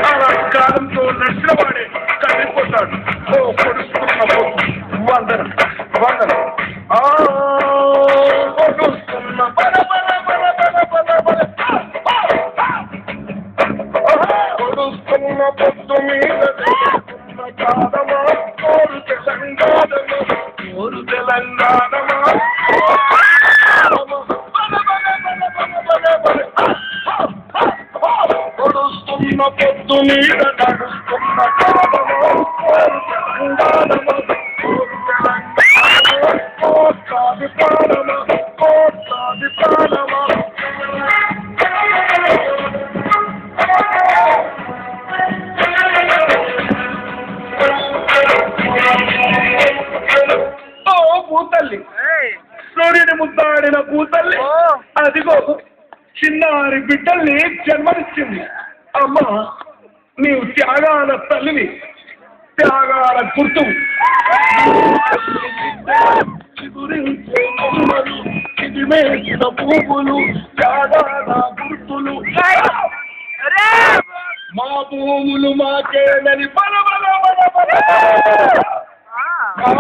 అలా కాలంతో నడిచిన వాడే కదిలిపోతాడు. ఓ పొడుస్తున్నప్పుడు వందనం వందనం పొడుస్తున్న బల బల బల బల బల బల పొడుస్తున్న పొద్దు మీద కాదమా కోరు తెలంగాణమా కోరు తెలంగాణమా పొడుస్తున్న పొద్దు మీద నడుస్తున్న కాదమా కోరు తెలంగాణమా కోరు తెలంగాణమా కోట్లాది ప్రాణమా కోట్లాది ప్రాణమా భూతల్లి సూర్యుని ముద్దాడిన భూతల్లి అదిగో చిన్నారి బిడ్డల్ని జన్మనిచ్చింది. అమ్మా నీవు త్యాగాల తల్లిని, త్యాగాల గుర్తు. ఇది వేసిన పువ్వులు త్యాగాల గుర్తులు. మా భూములు మాకేనని బల బల బల బల